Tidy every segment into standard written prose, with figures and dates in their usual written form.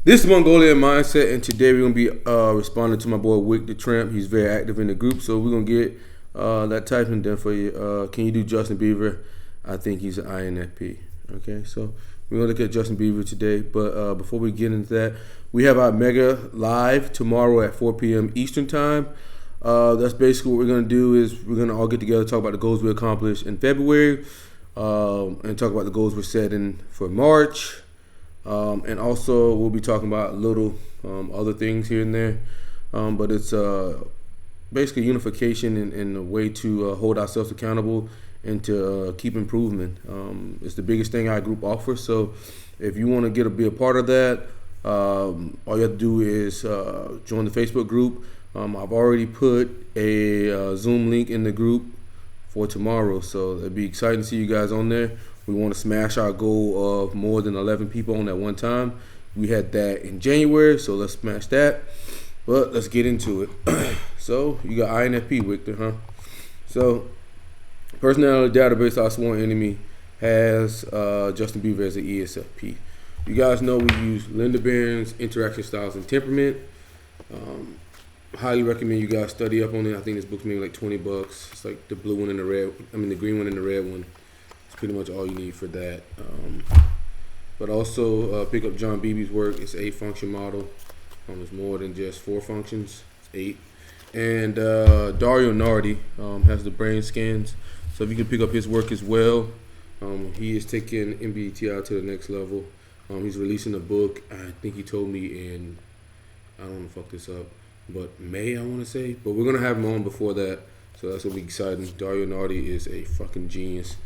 This is MongolianMindset, and today we're going to be responding to my boy Wick the Tramp. He's very active in the group, so we're going to get that typing done for you. Can you do Justin Bieber? I think he's an INFP. Okay, so we're going to look at Justin Bieber today, but before we get into that, we have our mega live tomorrow at 4 p.m. Eastern time. That's basically what we're going to do is we're going to all get together, talk about the goals we accomplished in February, and talk about the goals we're setting for March. And also we'll be talking about little other things here and there, but it's basically unification and a way to hold ourselves accountable and to keep improving. It's the biggest thing our group offers, so if you want to be a part of that, all you have to do is join the Facebook group. I've already put a Zoom link in the group for tomorrow, so it'll be exciting to see you guys on there. We want to smash our goal of more than 11 people on at one time. We had that in January, so let's smash that. But let's get into it. So you got INFP, Victor, huh? So personality database, our sworn enemy, has Justin Bieber as an ESFP. You guys know we use Linda Barrens Interaction Styles and Temperament. Highly recommend you guys study up on it. I think this book's maybe like $20. It's like the blue one and the red. The green one and the red one. Pretty much all you need for that. But also pick up John Beebe's work. It's 8 function model. It's more than just 4 functions. It's 8. And Dario Nardi has the brain scans. So if you can pick up his work as well. He is taking MBTI to the next level. He's releasing a book. I think he told me in, I don't want to fuck this up, but May, I want to say. But we're going to have him on before that. So that's going to be exciting. Dario Nardi is a fucking genius.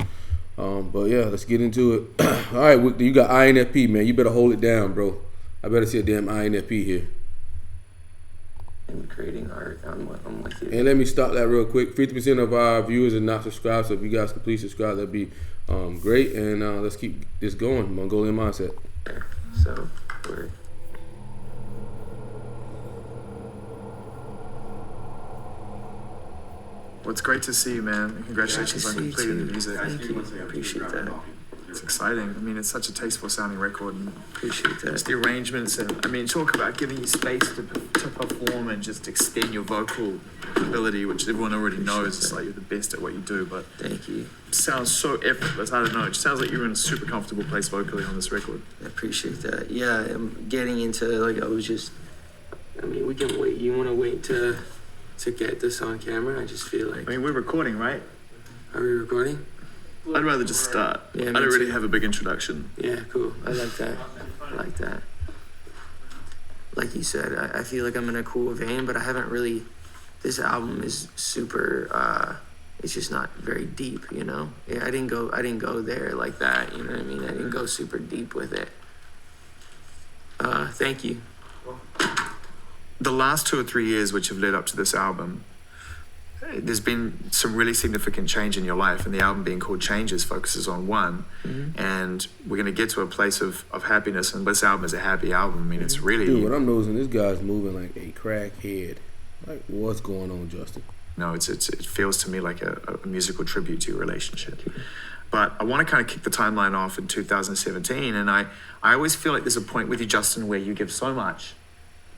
But yeah, let's get into it. All right, Victor, you got INFP, man. You better hold it down, bro. I better see a damn INFP here. And creating art, I'm with you. And let me stop that real quick. 50% of our viewers are not subscribed, so if you guys can please subscribe, that'd be great. And let's keep this going. Mongolian Mindset. So we're. Well, it's great to see you, man. And congratulations on completing the music. Thank you. I appreciate that. It's exciting. I mean, it's such a tasteful sounding record. And appreciate that. just the arrangements and, talk about giving you space to perform and just extend your vocal ability, which everyone already knows. It's like you're the best at what you do, but thank you. It sounds so effortless. I don't know. It just sounds like you're in a super comfortable place vocally on this record. I appreciate that. Yeah, I'm getting into, we can wait. You want to wait to get this on camera? I just feel like... we're recording, right? Are we recording? I'd rather just start. Yeah, I don't really have a big introduction. Yeah, cool. I like that. Like you said, I feel like I'm in a cool vein, but I haven't really... This album is super... it's just not very deep, you know? Yeah, I didn't go there like that, you know what I mean? I didn't go super deep with it. Thank you. The last 2 or 3 years which have led up to this album, there's been some really significant change in your life, and the album being called Changes focuses on one. Mm-hmm. And we're going to get to a place of happiness, and this album is a happy album. It's really... Dude, what I'm noticing, this guy's moving like a crackhead. Like, what's going on, Justin? No, it feels to me like a musical tribute to your relationship. But I want to kind of kick the timeline off in 2017, and I always feel like there's a point with you, Justin, where you give so much,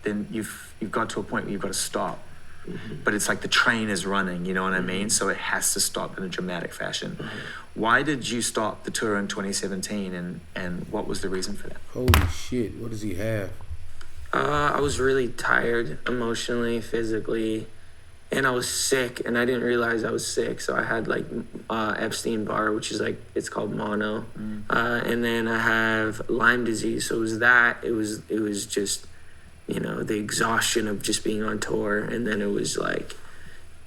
then you've got to a point where you've got to stop. Mm-hmm. But it's like the train is running, you know what I mean? So it has to stop in a dramatic fashion. Mm-hmm. Why did you stop the tour in 2017, and what was the reason for that? Holy shit, what does he have? I was really tired emotionally, physically, and I was sick, and I didn't realize I was sick. So I had Epstein-Barr, which is it's called mono. And then I have Lyme disease. So it was that. It was just... the exhaustion of just being on tour. And then it was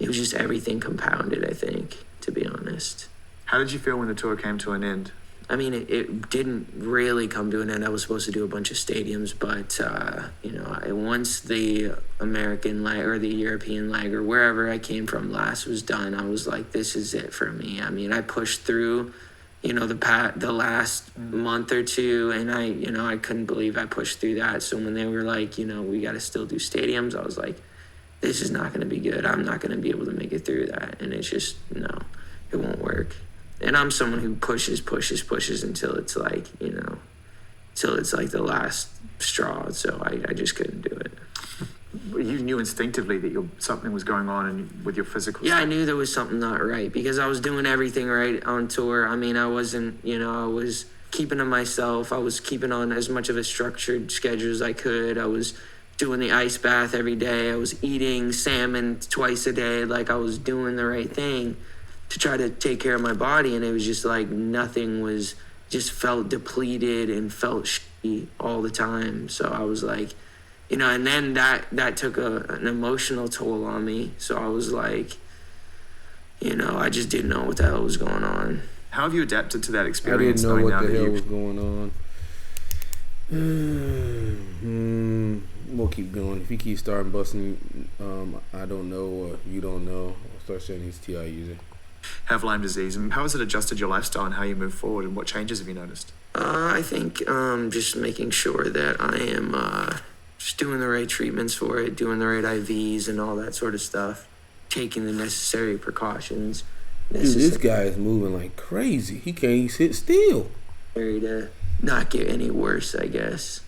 just everything compounded, I think, to be honest. How did you feel when the tour came to an end? It didn't really come to an end. I was supposed to do a bunch of stadiums, but, once the American leg or the European leg or wherever I came from last was done, I was like, this is it for me. I pushed through, the last month or two, and I couldn't believe I pushed through that. So when they were like, we got to still do stadiums, I was like, this is not going to be good. I'm not going to be able to make it through that. And it's just, no, it won't work. And I'm someone who pushes until it's till it's the last straw, so I just couldn't do it. You knew instinctively that something was going on with your physical Yeah, state. I knew there was something not right because I was doing everything right on tour. I mean, I wasn't, I was keeping to myself. I was keeping on as much of a structured schedule as I could. I was doing the ice bath every day. I was eating salmon twice a day. Like, I was doing the right thing to try to take care of my body, and it was just like nothing was, just felt depleted and felt shitty all the time. So I was like, and then that took an emotional toll on me. So I was like, I just didn't know what the hell was going on. How have you adapted to that I experience? didn't know what knowing now the that hell was going on. We'll keep going. If he keeps starting busting, I don't know, or you don't know, I'll start saying he's TI user. have Lyme disease, and how has it adjusted your lifestyle and how you move forward, and what changes have you noticed? I think just making sure that I am just doing the right treatments for it, doing the right IVs and all that sort of stuff, taking the necessary precautions. Dude, this guy is moving like crazy. He can't sit still. To not get any worse, I guess.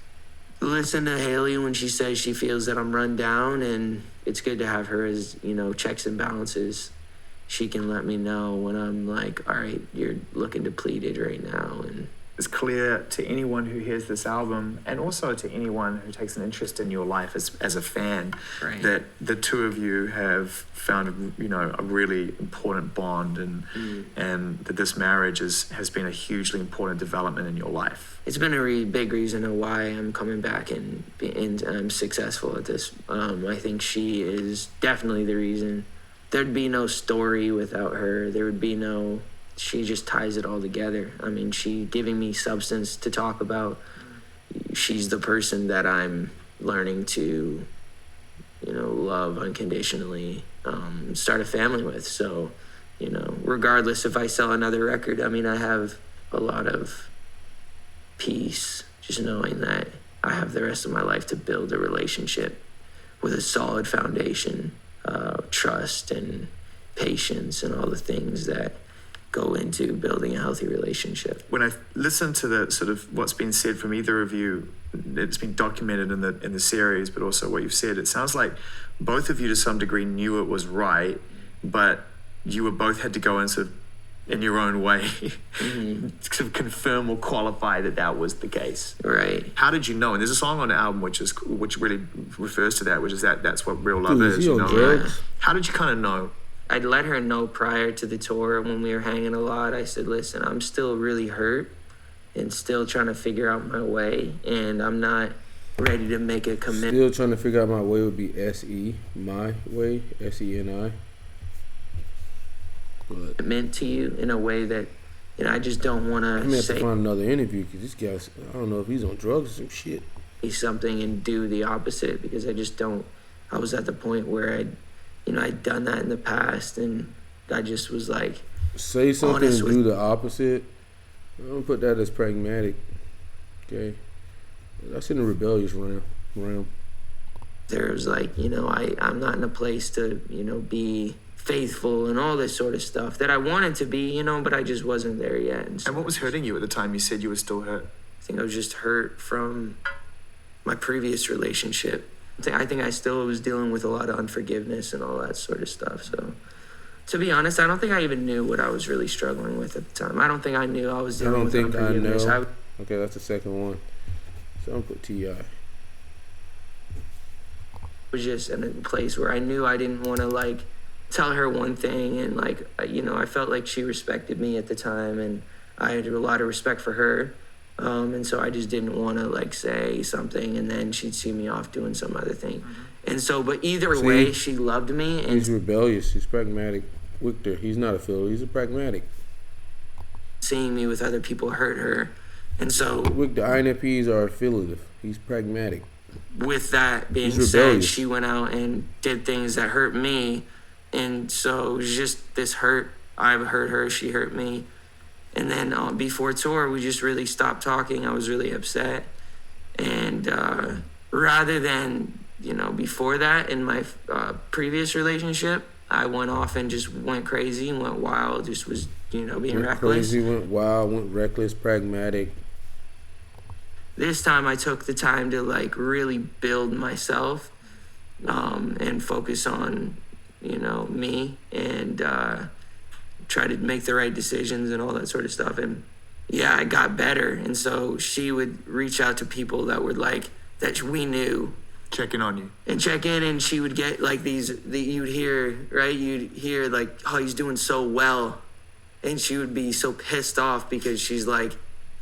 Listen to Haley when she says she feels that I'm run down, and it's good to have her as, checks and balances. She can let me know when I'm like, all right, you're looking depleted right now. And it's clear to anyone who hears this album, and also to anyone who takes an interest in your life as a fan, right, that the two of you have found a really important bond, and that this marriage has been a hugely important development in your life. It's been a really big reason of why I'm coming back and I'm successful at this. I think she is definitely the reason. There'd be no story without her. There would be no... She just ties it all together. I mean, she giving me substance to talk about. She's the person that I'm learning to, love unconditionally, start a family with. So, regardless if I sell another record, I mean, I have a lot of peace just knowing that I have the rest of my life to build a relationship with a solid foundation, trust and patience and all the things that go into building a healthy relationship. When I listen to the sort of what's been said from either of you, it's been documented in the series, but also what you've said, it sounds like both of you to some degree knew it was right, but you were both had to go and sort of in your own way sort of confirm or qualify that was the case. Right. How did you know? And there's a song on the album which really refers to that, which is that's what real love Dude, is. he on drugs? How did you kind of know? I'd let her know prior to the tour when we were hanging a lot. I said, listen, I'm still really hurt and still trying to figure out my way, and I'm not ready to make a commitment. Still trying to figure out my way would be S-E, my way, S-E-N-I. Meant to you in a way that, I just don't want to have to find another interview because this guy's, I don't know if he's on drugs or some shit. Say something and do the opposite because I just don't. I was at the point where I'd done that in the past, and I just was like, say something and do the opposite. I don't put that as pragmatic. Okay, that's in the rebellious realm. There was like, I'm not in a place to, be faithful and all this sort of stuff that I wanted to be, but I just wasn't there yet. And what was hurting you at the time? You said you were still hurt. I think I was just hurt from my previous relationship. I think I still was dealing with a lot of unforgiveness and all that sort of stuff. So, to be honest, I don't think I even knew what I was really struggling with at the time. I don't think I knew I was dealing with unforgiveness. Okay, that's the second one. So I'm put T.I. Was just in a place where I knew I didn't want to tell her one thing, and I felt like she respected me at the time, and I had a lot of respect for her. And so I just didn't want to say something and then she'd see me off doing some other thing. And so, but either way, she loved me. And he's rebellious. He's pragmatic. Victor, he's not a filler. He's a pragmatic. Seeing me with other people hurt her. And so... Victor, INFPs are affiliative. He's pragmatic. With that being said, she went out and did things that hurt me. And so it was just this hurt. I hurt her. She hurt me. And then before tour, we just really stopped talking. I was really upset. And rather than, before that, in my previous relationship, I went off and just went crazy and went wild, just was, being reckless. Crazy, went wild, went reckless, pragmatic. this time I took the time to like really build myself and focus on, you know, me and try to make the right decisions and all that sort of stuff. And yeah, I got better. And so she would reach out to people that were like, that we knew. Check in on you. And check in, and she would get like you'd hear, right? You'd hear like, oh, he's doing so well. And she would be so pissed off because she's like,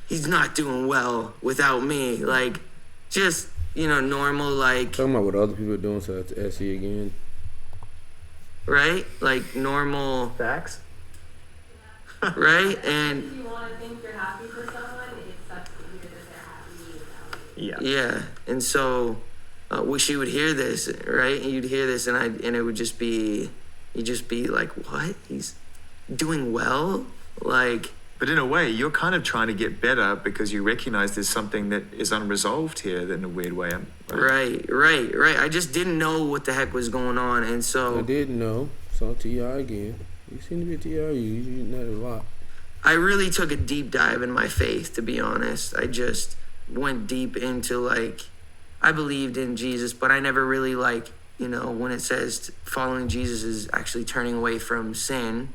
he's not doing well without me. Like, just, you know, normal, like. Talking about what other people are doing, so that's SE again. Right? Like, normal. Facts. Right? And. If you want to think you're happy for someone, it sucks to hear that they're happy without you. Yeah. Yeah. And so, she would hear this, right? And you'd hear this, and it would just be, you'd just be like, what? He's doing well? Like. But in a way, you're kind of trying to get better because you recognize there's something that is unresolved here in a weird way. Right. I just didn't know what the heck was going on, and so. I didn't know. Saw T.I. again. You seem to be a T.I. You know that a lot. I really took a deep dive in my faith, to be honest. I just went deep into, like, I believed in Jesus, but I never really, like, you know, when it says following Jesus is actually turning away from sin.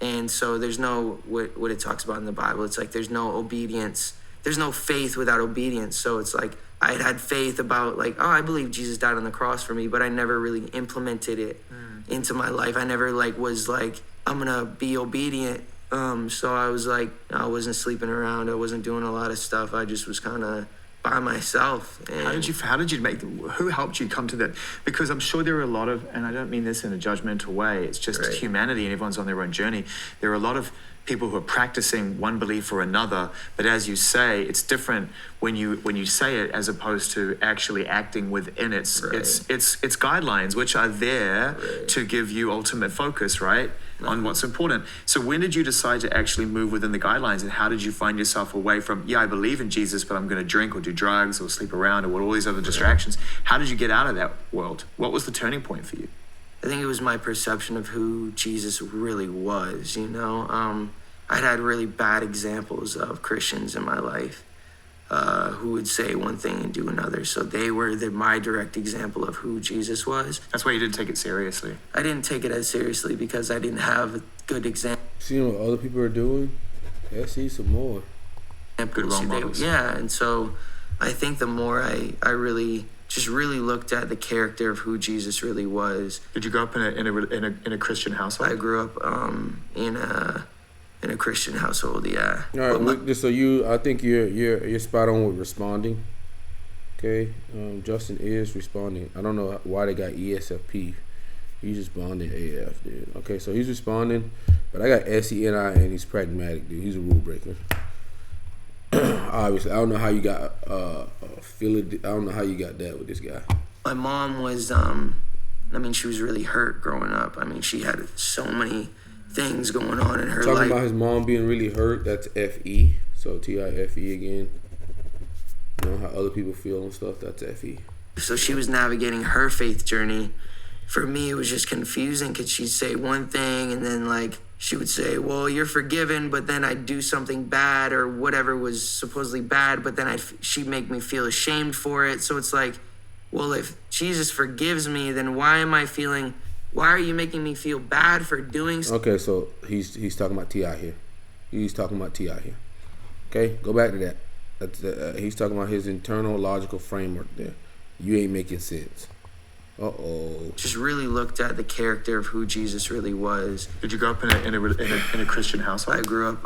And so there's no, what it talks about in the Bible, it's like there's no obedience. There's no faith without obedience. So it's like I had faith about like, oh, I believe Jesus died on the cross for me, but I never really implemented it into my life. I never like was like, I'm going to be obedient. So I was like, I wasn't sleeping around. I wasn't doing a lot of stuff. I just was kind of by myself. And how did you make, who helped you come to that? Because I'm sure there are a lot of, and I don't mean this in a judgmental way, it's just Right. humanity and everyone's on their own journey. There are a lot of people who are practicing one belief or another, but as you say, it's different when you say it as opposed to actually acting within its Right. its guidelines, which are there Right. to give you ultimate focus, right? On what's important. So when did you decide to actually move within the guidelines, and how did you find yourself away from, yeah, I believe in Jesus, but I'm going to drink or do drugs or sleep around or all these other distractions? How did you get out of that world? What was the turning point for you? I think it was my perception of who Jesus really was, you know? I'd had really bad examples of Christians in my life who would say one thing and do another. So they were my direct example of who Jesus was. That's why you didn't take it seriously. I didn't take it as seriously because I didn't have a good example. Seeing what other people are doing, SE some more. Good role models. Yeah, and so I think the more I really looked at the character of who Jesus really was. Did you grow up in a Christian household? I grew up in a Christian household, yeah. All right, so I think you're spot on with responding. Okay, Justin is responding. I don't know why they got ESFP. He's responding AF, dude. Okay, so he's responding, but I got SENI and he's pragmatic, dude. He's a rule breaker. Obviously, I don't know how you got I don't know how you got that with this guy. My mom was, she was really hurt growing up. I mean, she had so many things going on in her life. Talking about his mom being really hurt, that's FE. So TIFE again. You know how other people feel and stuff, that's FE. So she was navigating her faith journey. For me, it was just confusing because she'd say one thing and then like she would say, well, you're forgiven, but then I'd do something bad or whatever was supposedly bad, but then she'd make me feel ashamed for it. So it's like, well, if Jesus forgives me, then why are you making me feel bad for doing something? Okay, so he's talking about T.I. here. He's talking about T.I. here. Okay, go back to that. That's he's talking about his internal logical framework there. You ain't making sense. Uh-oh. Just really looked at the character of who Jesus really was. Did you grow up in a Christian household? I grew up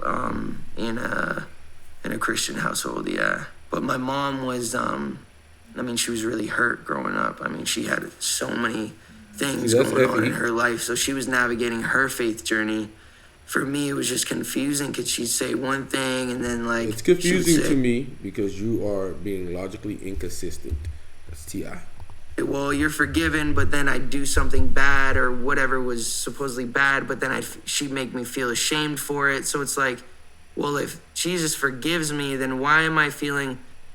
in a Christian household, yeah. But my mom was, she was really hurt growing up. I mean, she had so many things going on in her life. So she was navigating her faith journey. For me, it was just confusing because she'd say one thing and then like... It's confusing to me because you are being logically inconsistent. That's T.I. Well, you're forgiven, but then I'd do something bad or whatever was supposedly bad, but then she'd make me feel ashamed for it. So it's like, well, if Jesus forgives me, then why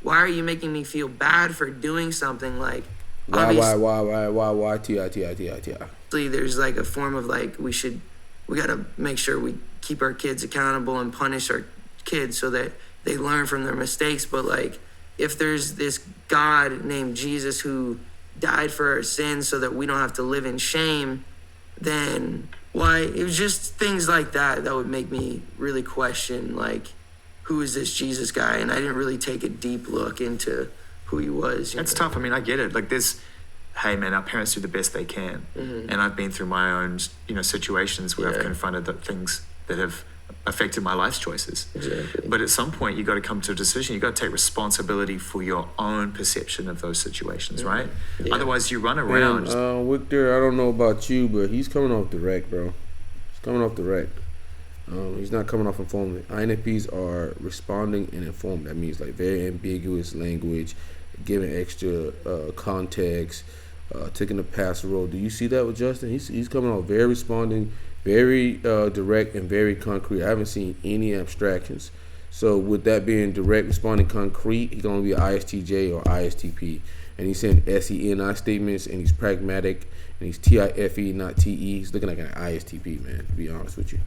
are you making me feel bad for doing something? Like, why T.I. There's like a form of like, we gotta make sure we keep our kids accountable and punish our kids so that they learn from their mistakes. But like, if there's this God named Jesus who died for our sins so that we don't have to live in shame, then why? It was just things like that that would make me really question, like, who is this Jesus guy? And I didn't really take a deep look into who he was. That's tough. I mean, I get it. Like, hey man, our parents do the best they can. And I've been through my own, situations where I've confronted the things that have affected my life's choices. Exactly. But at some point, you got to come to a decision. You got to take responsibility for your own perception of those situations, right? Yeah. Otherwise, you run around. Victor, I don't know about you, but he's coming off direct, bro. He's coming off direct. He's not coming off informed. INFPs are responding and informed. That means like very ambiguous language, giving extra context, taking a passive role. Do you see that with Justin? He's coming off very responding, very direct and very concrete. I haven't seen any abstractions. So with that being direct, responding, concrete, he's going to be an ISTJ or ISTP. And he's saying SENI statements, and he's pragmatic, and he's TIFE, not TE. He's looking like an ISTP, man, to be honest with you.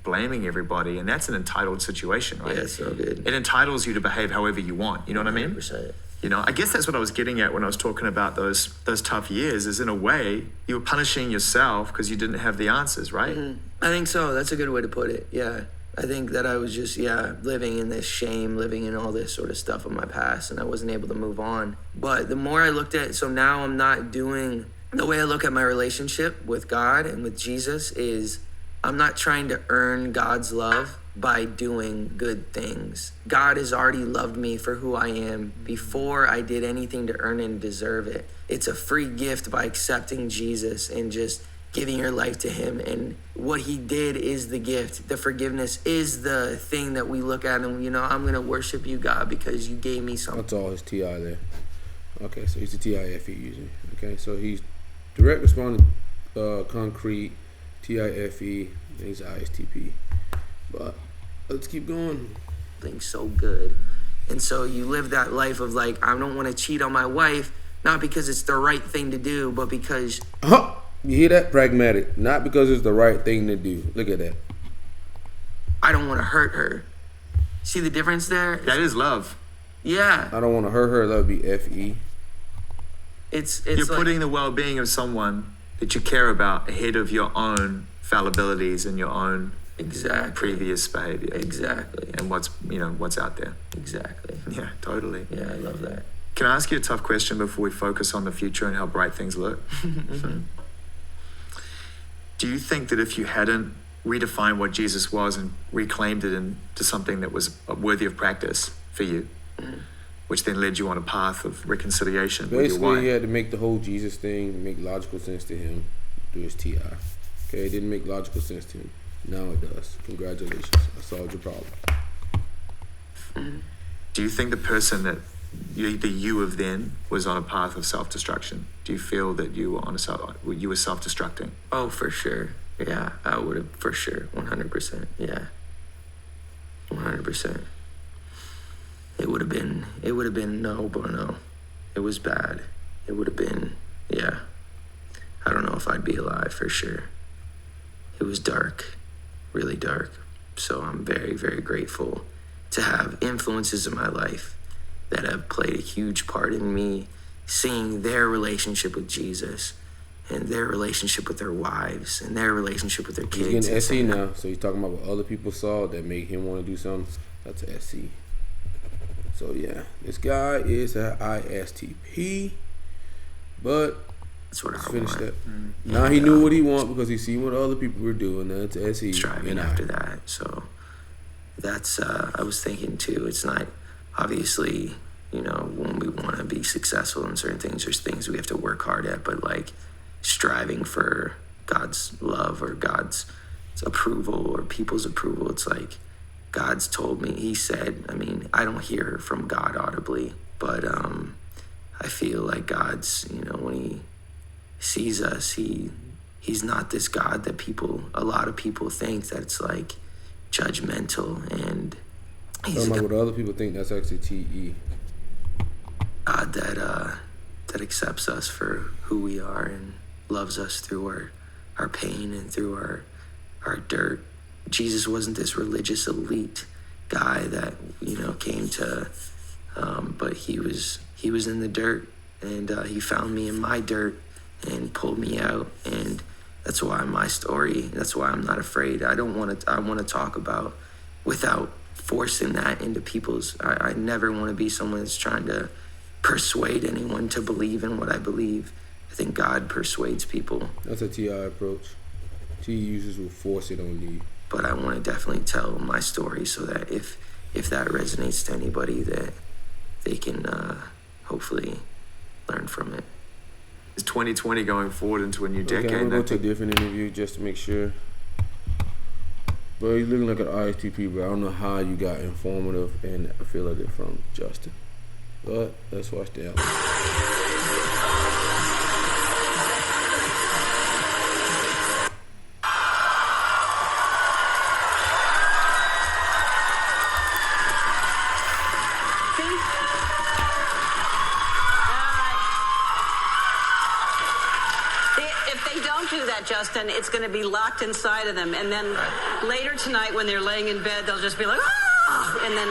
Blaming everybody, and that's an entitled situation, right? Yeah, so good. It entitles you to behave however you want. You know what I mean? 100%. I guess that's what I was getting at when I was talking about those tough years. Is in a way you were punishing yourself because you didn't have the answers, right? I think so. That's a good way to put it. Yeah. I think that I was just, living in this shame, living in all this sort of stuff of my past, and I wasn't able to move on. But the more I looked at it, so now I'm not doing, the way I look at my relationship with God and with Jesus is I'm not trying to earn God's love by doing good things. God has already loved me for who I am before I did anything to earn and deserve it. It's a free gift by accepting Jesus and just giving your life to him. And what he did is the gift. The forgiveness is the thing that we look at and, I'm going to worship you, God, because you gave me something. That's all his TI there. Okay, so he's the TIFE user. Okay, so he's direct responding, concrete, TIFE, and he's ISTP. But let's keep going. Things so good. And so you live that life of like, I don't want to cheat on my wife, not because it's the right thing to do, but because... You hear that? Pragmatic. Not because it's the right thing to do. Look at that. I don't want to hurt her. See the difference there? That is love. Yeah. I don't want to hurt her. That would be FE. It's You're like, putting the well-being of someone that you care about ahead of your own fallibilities and your own previous behavior. Exactly. And what's out there. Exactly. Yeah, totally. Yeah, I love that. Can I ask you a tough question before we focus on the future and how bright things look? Do you think that if you hadn't redefined what Jesus was and reclaimed it into something that was worthy of practice for you, which then led you on a path of reconciliation with your wife? Basically, he had to make the whole Jesus thing make logical sense to him through his TI. Okay, it didn't make logical sense to him. Now it does. Congratulations. I solved your problem. Do you think the person that the you of then was on a path of self-destruction? Do you feel that you were self-destructing? Oh, for sure. Yeah, I would have, for sure. 100%. Yeah. 100%. It would have been no, but no. It was bad. It would have been, yeah. I don't know if I'd be alive, for sure. It was dark, really dark. So I'm very, very grateful to have influences in my life that have played a huge part in me seeing their relationship with Jesus and their relationship with their wives and their relationship with their kids. He's getting SE now, so he's talking about what other people saw that made him want to do something. That's SE. So yeah, this guy is an ISTP, but that's what I finish want. that. Now he knew what he wanted because he seen what other people were doing. That's SE. Striving after that. So that's, I was thinking too, it's not, obviously, when we want to be successful in certain things, there's things we have to work hard at, but like striving for God's love or God's approval or people's approval, it's like God's told me, he said, I don't hear from God audibly, but I feel like God's, when he sees us, he's not this God that a lot of people think that it's like judgmental, and he's talking about what other people think. That's actually TE. God that accepts us for who we are and loves us through our pain and through our dirt. Jesus wasn't this religious elite guy that came to But he was in the dirt, and he found me in my dirt and pulled me out. And that's why my story, that's why I'm not afraid. I want to talk about without forcing that into people's. I never want to be someone that's trying to persuade anyone to believe in what I believe. I think God persuades people. That's a TI approach. T users will force it on you. But I want to definitely tell my story so that if that resonates to anybody, that they can hopefully learn from it. It's 2020 going forward into a new decade. I'm going to go to a different interview just to make sure. Bro, he's looking like an ISTP, but I don't know how you got informative and affiliated from Justin. But let's watch the album. Justin, it's going to be locked inside of them, and then later tonight when they're laying in bed, they'll just be like, ah! And then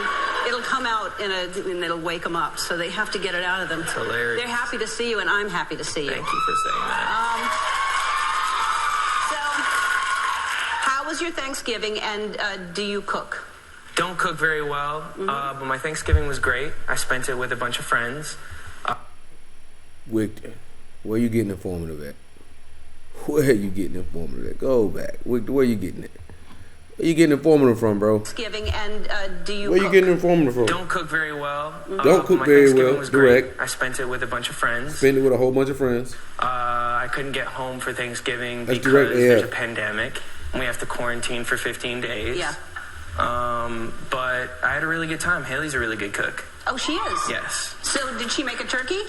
it'll come out and it'll wake them up. So they have to get it out of them. It's hilarious. They're happy to see you, and I'm happy to see you. Thank you for saying that. So, how was your Thanksgiving, and do you cook? Don't cook very well, but my Thanksgiving was great. I spent it with a bunch of friends. Victor, where you getting informative at? Where are you getting informative at? Go back. Where you getting it? Where you getting informative from, bro? Thanksgiving, and do you Where cook? you getting informative from? Don't cook very well. Don't cook my very Thanksgiving well. was Direct. Great. I spent it with a bunch of friends. Spend it with a whole bunch of friends. I couldn't get home for Thanksgiving That's because direct, yeah. there's a pandemic. And we have to quarantine for 15 days. Yeah. But I had a really good time. Haley's a really good cook. Oh, she is? Yes. So did she make a turkey?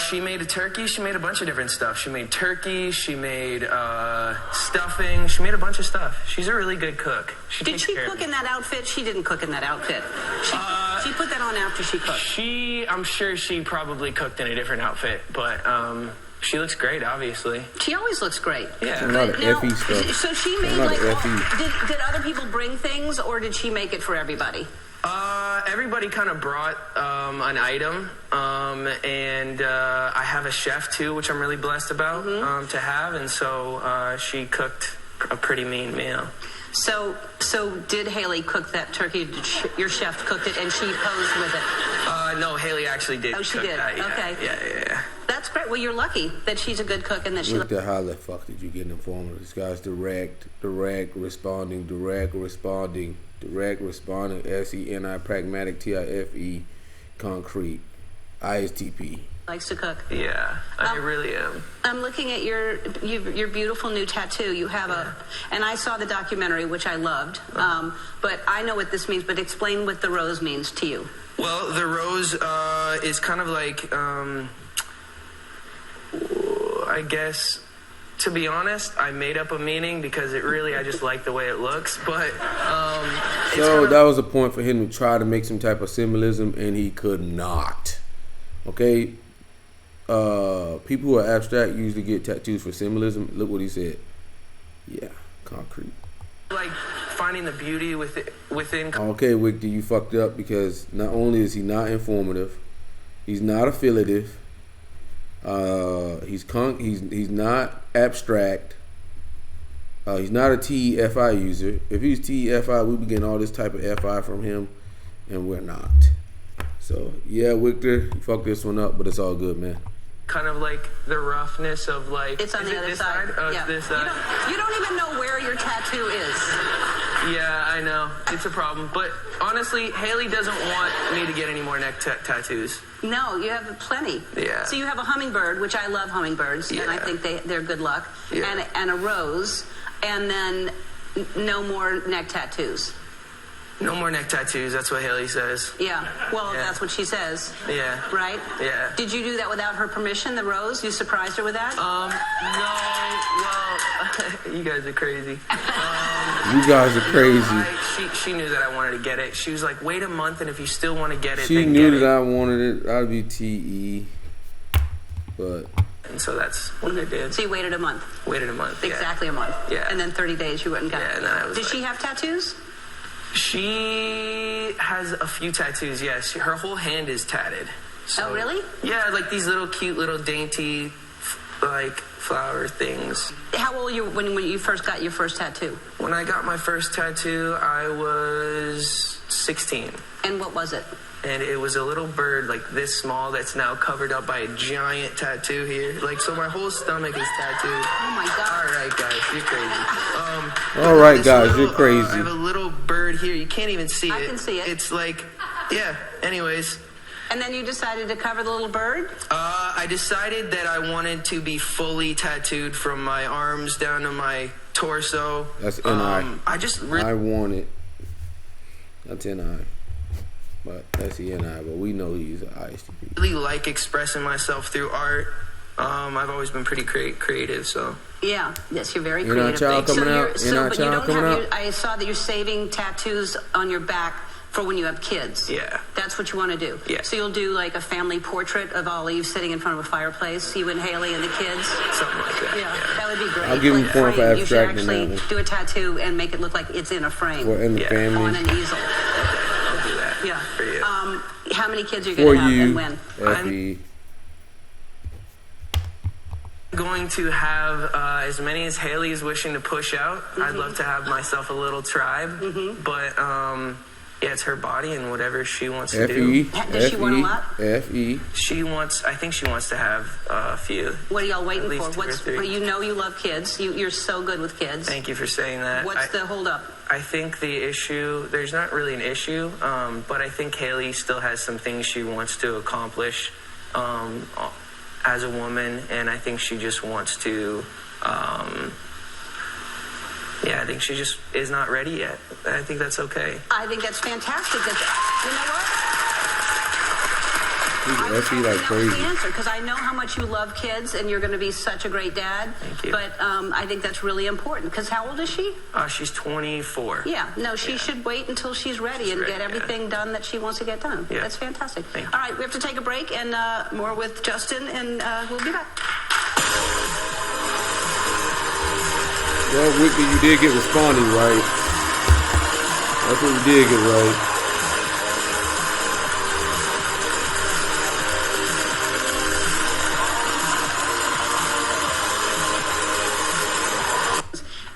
She made a turkey. She made a bunch of different stuff. She made turkey. She made stuffing. She made a bunch of stuff. She's a really good cook. Did she cook in that outfit? She didn't cook in that outfit. She put that on after she cooked. I'm sure she probably cooked in a different outfit, but she looks great, obviously. She always looks great. Yeah. A lot of FE stuff. So she made A lot like, of FE. did other people bring things, or did she make it for everybody? Everybody kind of brought an item, and I have a chef too, which I'm really blessed about to have, and so she cooked a pretty mean meal. So did Haley cook that turkey? Did your chef cooked it and she posed with it? No, Haley actually did. Oh, she cook did. That, yeah. Okay. Yeah. That's great. Well, you're lucky that she's a good cook and that she. Look at how the fuck did you get informative? This guy's direct responding, SENI, pragmatic, TIFE, concrete, ISTP. Likes to cook. Yeah, I really am. I'm looking at your beautiful new tattoo. You have and I saw the documentary, which I loved. But I know what this means. But explain what the rose means to you. Well, the rose is kind of like, I guess, to be honest, I made up a meaning because I just like the way it looks. But so that was a point for him to try to make some type of symbolism, and he could not. Okay. People who are abstract usually get tattoos for symbolism. Look what he said. Yeah, concrete. Like finding the beauty within. Okay, Victor, you fucked up because not only is he not informative, he's not affiliative. He's not abstract. He's not a TEFI user. If he's TEFI, we'd be getting all this type of FI from him, and we're not. So yeah, Victor, you fucked this one up, but it's all good, man. Kind of like the roughness of like. It's on the other side. Oh, yeah. It's this side. You don't even know where your tattoo is. Yeah, I know. It's a problem. But honestly, Haley doesn't want me to get any more neck tattoos. No, you have plenty. Yeah. So you have a hummingbird, which I love hummingbirds, and I think they're good luck. Yeah. And a rose, and then no more neck tattoos. No more neck tattoos. That's what Haley says. Yeah. Well, Yeah. that's what she says. Yeah. Right? Yeah. Did you do that without her permission, the rose? You surprised her with that? No. Well, you guys are crazy. You guys are crazy. She knew that I wanted to get it. She was like, wait a month, and if you still want to get it, She then knew get that it. I wanted it. I'd be TE, but And so that's what I did. So you waited a month. Waited a month. Exactly a month. Yeah. And then 30 days you went and got it. And then I was Did she have tattoos? She has a few tattoos, yes. Her whole hand is tatted. So, Oh, really? Yeah, like these little cute little dainty like flower things. How old were you when you first got your first tattoo? When I got my first tattoo, I was 16. And what was it? And it was a little bird like this small that's now covered up by a giant tattoo here. Like, so my whole stomach is tattooed. Oh my God. All right, guys, you're crazy. All right, this guys, you're crazy. I have a little bird here. You can't even see it. I can see it. It's like, yeah, anyways. And then you decided to cover the little bird? I decided that I wanted to be fully tattooed from my arms down to my torso. That's NI. I just I want it. That's NI. But that's the NI. But we know he's an ISTP. really like expressing myself through art. I've always been pretty creative, so. Yeah, yes, you're very Inner creative. child coming out. But you Inner don't child coming have out. I saw that you're saving tattoos on your back for when you have kids. Yeah. That's what you want to do. Yeah. So you'll do like a family portrait of all of you sitting in front of a fireplace, you and Haley and the kids. Something like that. Yeah, that would be great. I'll give him Like point for frame. You should abstracting actually that one. do a tattoo and make it look like it's in a frame Or in the Yeah. family. on an easel. I'll do that. Yeah. For you. How many kids are you For going to have you, and when? FE. Going to have as many as Haley is wishing to push out. I'd love to have myself a little tribe, but yeah, it's her body and whatever she wants to do. FE. Does she want a lot? FE. She wants. I think she wants to have a few. What are y'all waiting At least for? 2 or 3. Well, you know you love kids. You're so good with kids. Thank you for saying that. What's the holdup? I think the issue, there's not really an issue, but I think Haley still has some things she wants to accomplish as a woman, and I think she just wants to, I think she just is not ready yet. I think that's okay. I think that's fantastic. You know what? He's FE like crazy. The answer, because I know how much you love kids, and you're going to be such a great dad. Thank you. But I think that's really important. Because how old is she? She's 24. Yeah, no, she should wait until she's ready and ready, get everything done that she wants to get done. Yeah. That's fantastic. Thank you. All right, we have to take a break and more with Justin, and we'll be back. Well, Whitney, you did get responding right. That's what we did get right.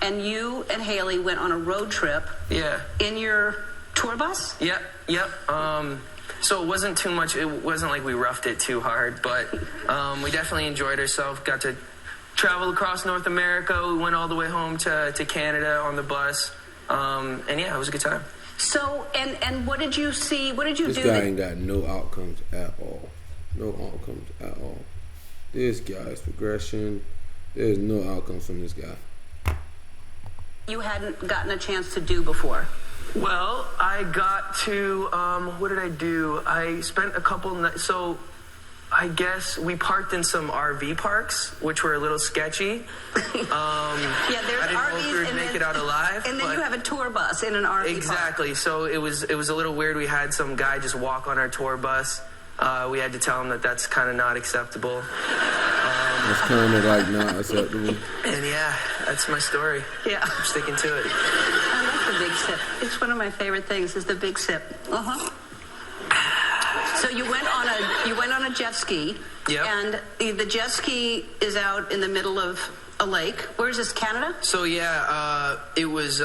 And you and Haley went on a road trip Yeah. in your tour bus? Yep. So it wasn't too much. It wasn't like we roughed it too hard, but we definitely enjoyed ourselves. Got to travel across North America. We went all the way home to Canada on the bus. And yeah, it was a good time. So, and what did you see? What did you This do? guy ain't got no outcomes at all. No outcomes at all. This guy's progression. There's no outcomes from this guy. You hadn't gotten a chance to do before? Well, I got to, what did I do? I spent a couple nights, so I guess we parked in some RV parks, which were a little sketchy. Yeah, there's I didn't know if we would make it out alive. And then but you have a tour bus in an RV park. exactly. So it was a little weird. We had some guy just walk on our tour bus. We had to tell him that that's kind of not acceptable. That's kind of like not acceptable. And yeah, that's my story. Yeah. I'm sticking to it. I like the big sip. It's one of my favorite things is the big sip. Uh-huh. So you went on a jet ski. Yep. And the jet ski is out in the middle of a lake. Where is this, Canada? So yeah, it was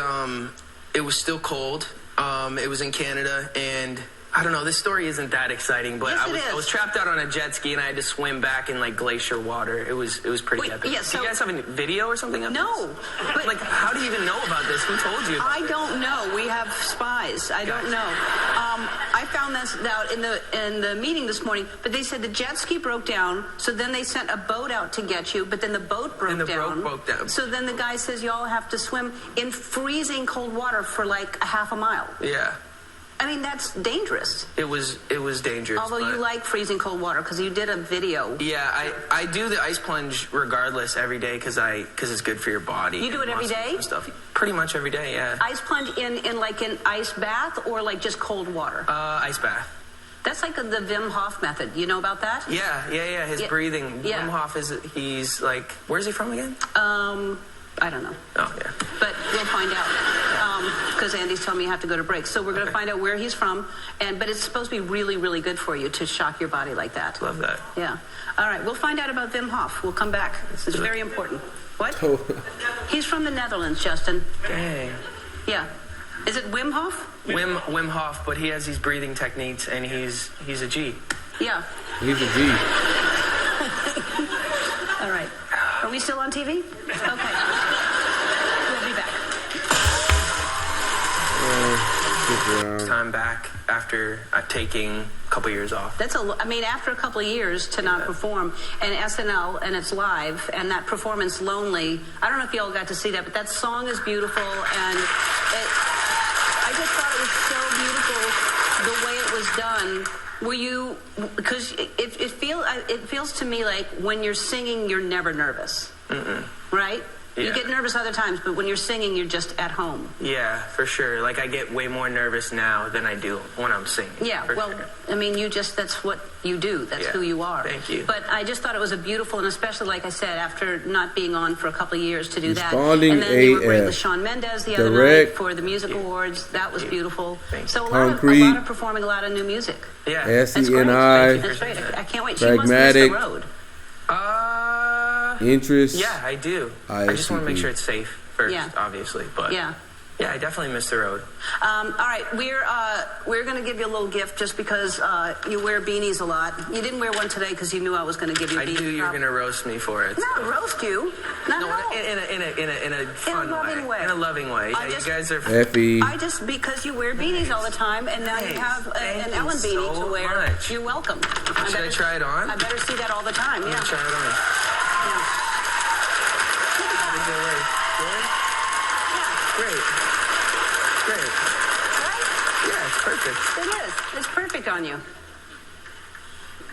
still cold. It was in Canada, and I don't know, this story isn't that exciting, but Yes, I was trapped out on a jet ski and I had to swim back in like glacier water. It was pretty Wait, epic. yeah, so- Do you guys have a video or something of No, this? but- Like, how do you even know about this? Who told you about I this? don't know. We have spies. I don't know. I found this out in the meeting this morning, but they said the jet ski broke down, so then they sent a boat out to get you, but then the boat broke And the down. boat broke down. So then the guy says you all have to swim in freezing cold water for like a half a mile. Yeah, I mean, that's dangerous. it was dangerous. Although you but- like freezing cold water because you did a video. Yeah, I do the ice plunge regardless every day because it's good for your body. You do and it every muscles day? and stuff. Pretty much every day, yeah. Ice plunge in like an ice bath or like just cold water? Ice bath. That's like the Wim Hof method. You know about that? Yeah. His Yeah, breathing. yeah. Wim Hof he's like, where's he from again? I don't know. Oh, yeah. But we'll find out. because Andy's telling me you have to go to break. So we're going to find out where he's from, but it's supposed to be really, really good for you to shock your body like that. Love that. Yeah. All right, we'll find out about Wim Hof. We'll come back. This is very important. What? He's from the Netherlands, Justin. Dang. Yeah. Is it Wim Hof? Wim Hof, but he has these breathing techniques, and he's a G. Yeah. He's a G. All right. Are we still on TV? Okay. We'll be back. Time back after taking a couple years off. After a couple of years to not perform, and SNL, and it's live, and that performance, Lonely, I don't know if y'all got to see that, but that song is beautiful, and I just thought it was so beautiful the way it was done. Were you, because it feels to me like when you're singing, you're never nervous. Right? Yeah. You get nervous other times, but when you're singing, you're just at home. Yeah, for sure. Like, I get way more nervous now than I do when I'm singing. Yeah, well, sure. That's what you do. That's who you are. Thank you. But I just thought it was a beautiful, and especially, like I said, after not being on for a couple of years to do that. Responding and then they were great AF. with Shawn Mendes the other Direct. night for the music awards. That was beautiful. Thanks. So a Concrete. lot of performing a lot of new music. Yeah. That's great. SENI. That's great. I can't wait. She must miss the road. Interest. Yeah, I do. I just want to make sure it's safe first, obviously. But yeah, I definitely miss the road. All right, we're going to give you a little gift just because you wear beanies a lot. You didn't wear one today because you knew I was going to give you a beanie. I knew you were going to roast me for it. No, roast you. No. In a fun way. In a loving way. Yeah, you guys are... Effie. Because you wear beanies all the time, and now you have an Ellen beanie to wear. Much. You're welcome. Should I try it on? I better see that all the time, I'm yeah. going to try it on. Great. Right? Yeah, it's perfect. It is. It's perfect on you.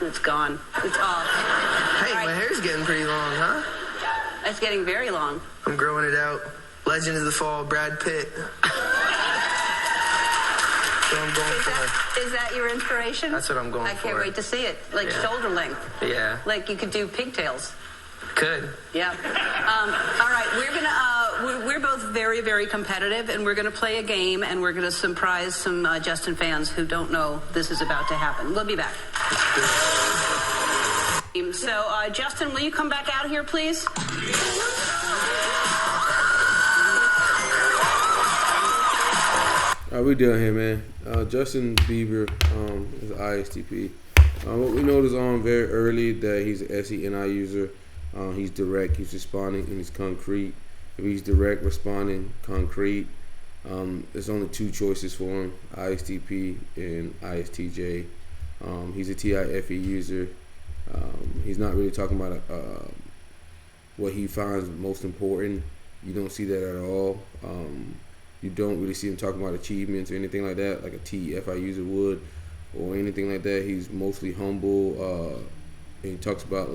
It's gone. It's off. Hey, my hair's getting pretty long, huh? It's getting very long. I'm growing it out. Legend of the Fall, Brad Pitt. That's what I'm going for. Is that your inspiration? That's what I'm going for. I can't wait to see it. Like shoulder length. Yeah. Like you could do pigtails. Could. Yeah. All right. We're both very, very competitive, and we're gonna play a game, and we're gonna surprise some Justin fans who don't know this is about to happen. We'll be back. So, Justin, will you come back out here, please? All right, we done here, man. Justin Bieber is an ISTP. What we noticed very early that he's an SENI user. He's direct, he's responding, and he's concrete. If he's direct, responding, concrete, there's only two choices for him, ISTP and ISTJ. He's a TIFE user. He's not really talking about what he finds most important. You don't see that at all. You don't really see him talking about achievements or anything like that, like a TFI user would, or anything like that. He's mostly humble. And he talks about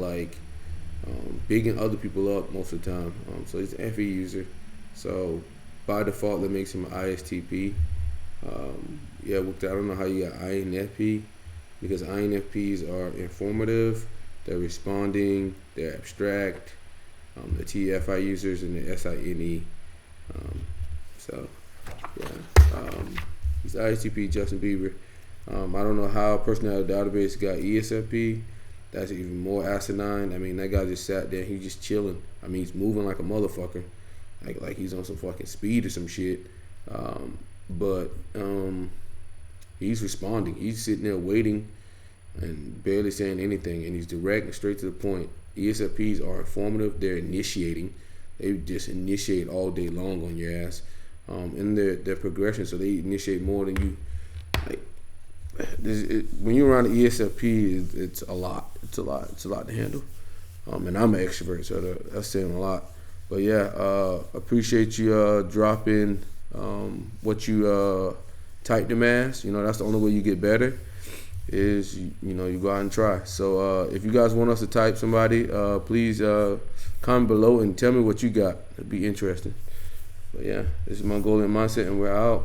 bigging other people up most of the time. So he's an FE user. So by default, that makes him an ISTP. I don't know how you got INFP, because INFPs are informative, they're responding, they're abstract. The TFI users and the SINE. He's ISTP, Justin Bieber. I don't know how a personality database got ESFP. That's even more asinine. I mean, that guy just sat there. He's just chilling. I mean, he's moving like a motherfucker, like he's on some fucking speed or some shit. But he's responding. He's sitting there waiting and barely saying anything. And he's direct and straight to the point. ESFPs are informative. They're initiating. They just initiate all day long on your ass. In their progression, so they initiate more than you. When you're around the ESFP, it's a lot. It's a lot to handle. And I'm an extrovert, so that's saying a lot. But appreciate you dropping what you typed them as. That's the only way you get better. Is you go out and try. So if you guys want us to type somebody, please comment below and tell me what you got. It'd be interesting. But this is MongolianMindset, and we're out.